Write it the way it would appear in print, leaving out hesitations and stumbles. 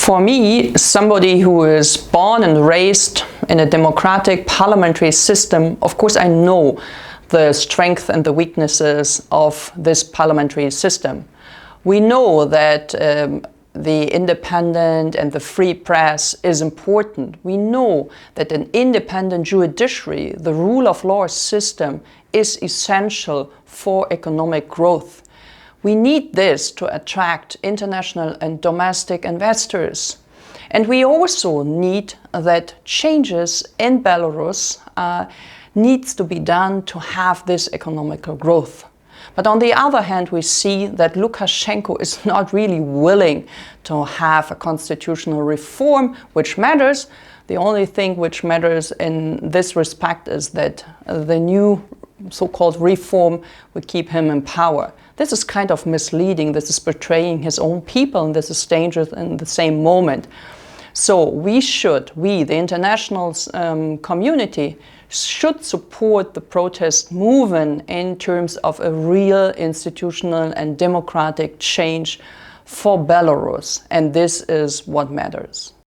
For me, somebody who is born and raised in a democratic parliamentary system, of course I know the strengths and the weaknesses of this parliamentary system. We know that the independent and the free press is important. We know that an independent judiciary, the rule of law system, is essential for economic growth. We need this to attract international and domestic investors. And we also need that changes in Belarus needs to be done to have this economical growth. But on the other hand, we see that Lukashenko is not really willing to have a constitutional reform, which matters. The only thing which matters in this respect is that the new so-called reform would keep him in power. This is kind of misleading. This is betraying his own people, and this is dangerous in the same moment. So we, the international community, should support the protest movement in terms of a real institutional and democratic change for Belarus. And this is what matters.